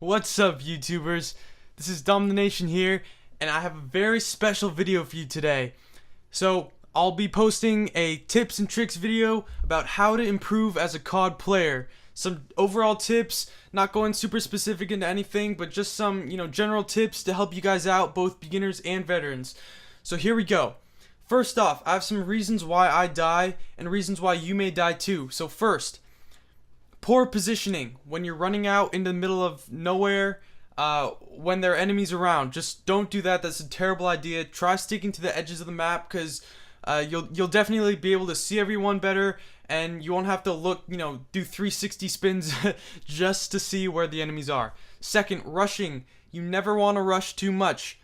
What's up, YouTubers? This is Domination here, and I have a very special video for you today. So, I'll be posting a tips and tricks video about how to improve as a COD player. Some overall tips, not going super specific into anything, but just some, general tips to help you guys out, both beginners and veterans. So here we go. First off, I have some reasons why I die, and reasons why you may die too. So first, poor positioning. When you're running out into the middle of nowhere, when there are enemies around, just don't do that. That's a terrible idea. Try sticking to the edges of the map, because you'll definitely be able to see everyone better, and you won't have to look, do 360 spins just to see where the enemies are. Second, rushing. You never want to rush too much.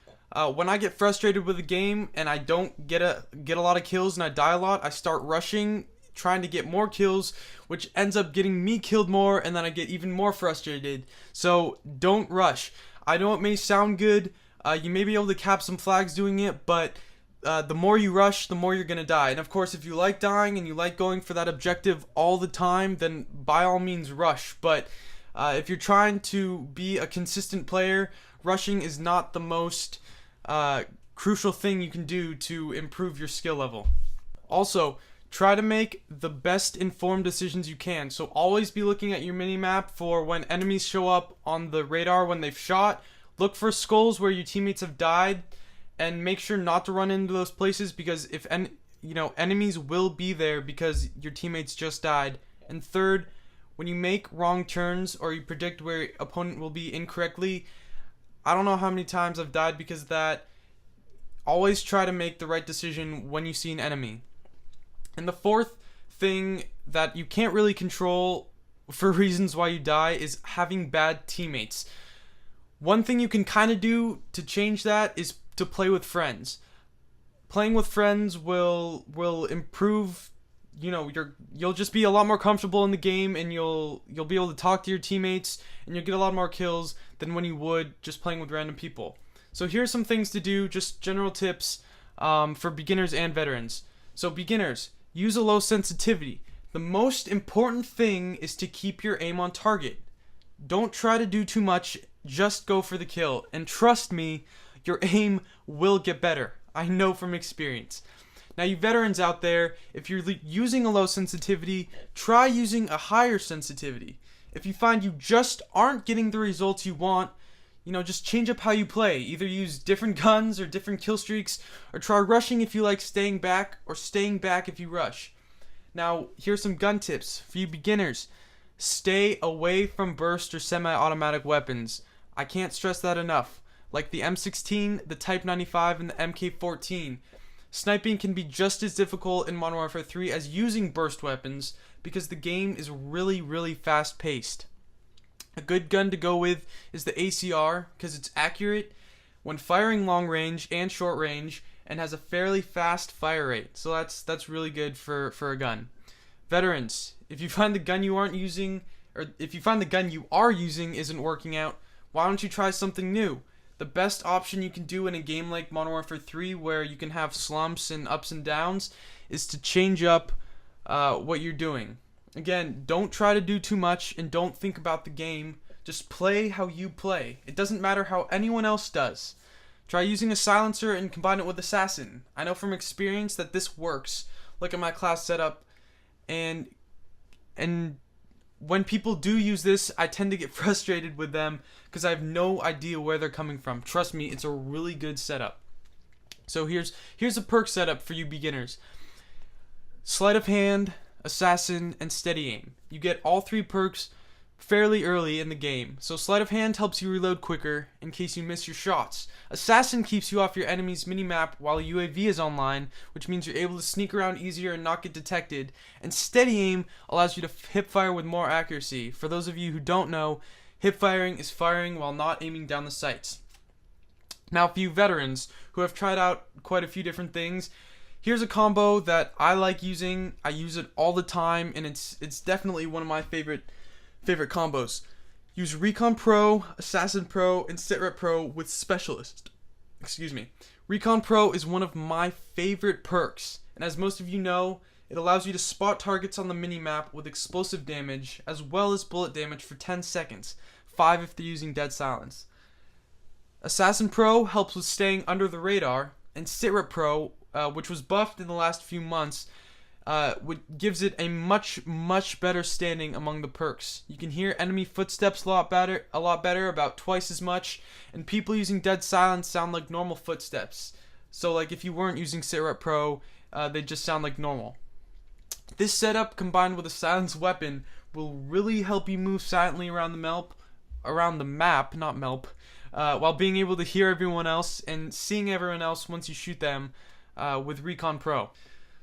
When I get frustrated with a game and I don't get a lot of kills and I die a lot, I start rushing, trying to get more kills, which ends up getting me killed more, and then I get even more frustrated. So don't rush. I know it may sound good, you may be able to cap some flags doing it, but the more you rush, the more you're gonna die. And of course, if you like dying and you like going for that objective all the time, then by all means rush. But if you're trying to be a consistent player, rushing is not the most crucial thing you can do to improve your skill level. Also, try to make the best informed decisions you can. So always be looking at your minimap for when enemies show up on the radar when they've shot. Look for skulls where your teammates have died, and make sure not to run into those places, because if enemies will be there because your teammates just died. And third, when you make wrong turns or you predict where your opponent will be incorrectly, I don't know how many times I've died because of that. Always try to make the right decision when you see an enemy. And the fourth thing that you can't really control for reasons why you die is having bad teammates. One thing you can kind of do to change that is to play with friends. Playing with friends will improve, you'll just be a lot more comfortable in the game, and you'll be able to talk to your teammates, and you'll get a lot more kills than when you would just playing with random people. So here's some things to do, just general tips for beginners and veterans. So beginners, use a low sensitivity. The most important thing is to keep your aim on target. Don't try to do too much, just go for the kill. And trust me, your aim will get better. I know from experience. Now, you veterans out there, if you're using a low sensitivity, try using a higher sensitivity. If you find you just aren't getting the results you want, just change up how you play. Either use different guns or different kill streaks, or try rushing if you like staying back, or staying back if you rush. Now, here's some gun tips for you beginners. Stay away from burst or semi-automatic weapons. I can't stress that enough. Like the M16, the Type 95, and the MK14. Sniping can be just as difficult in Modern Warfare 3 as using burst weapons, because the game is really, really fast-paced. A good gun to go with is the ACR, because it's accurate when firing long range and short range, and has a fairly fast fire rate. So that's really good for a gun. Veterans, if you find the gun you aren't using, or if you find the gun you are using isn't working out, why don't you try something new? The best option you can do in a game like Modern Warfare 3, where you can have slumps and ups and downs, is to change up what you're doing. Again, don't try to do too much, and don't think about the game. Just play how you play. It doesn't matter how anyone else does. Try using a silencer and combine it with assassin. I know from experience that this works. Look at my class setup, and when people do use this, I tend to get frustrated with them because I have no idea where they're coming from. Trust me, it's a really good setup. So here's a perk setup for you beginners. Sleight of hand, assassin, and steady aim. You get all three perks fairly early in the game. So sleight of hand helps you reload quicker in case you miss your shots. Assassin keeps you off your enemy's minimap while UAV is online, which means you're able to sneak around easier and not get detected. And steady aim allows you to hip fire with more accuracy. For those of you who don't know, hip firing is firing while not aiming down the sights. Now, for you veterans who have tried out quite a few different things, here's a combo that I like using. I use it all the time, and it's definitely one of my favorite combos. Use Recon Pro, Assassin Pro, and Sitrep Pro with Specialist. Recon Pro is one of my favorite perks, and as most of you know, it allows you to spot targets on the minimap with explosive damage as well as bullet damage for 10 seconds. 5 if they're using dead silence. Assassin Pro helps with staying under the radar, and Sitrep Pro, which was buffed in the last few months, gives it a much better standing among the perks. You can hear enemy footsteps a lot better, about twice as much, and people using dead silence sound like normal footsteps. So like if you weren't using Sitrep Pro, they just sound like normal. This setup combined with a silenced weapon will really help you move silently around the map, not melp, while being able to hear everyone else and seeing everyone else once you shoot them with Recon Pro.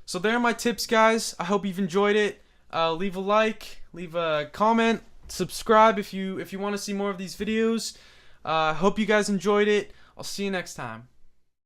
So there are my tips, guys. I hope you've enjoyed it. Leave a like, leave a comment, subscribe if you want to see more of these videos. Hope you guys enjoyed it. I'll see you next time.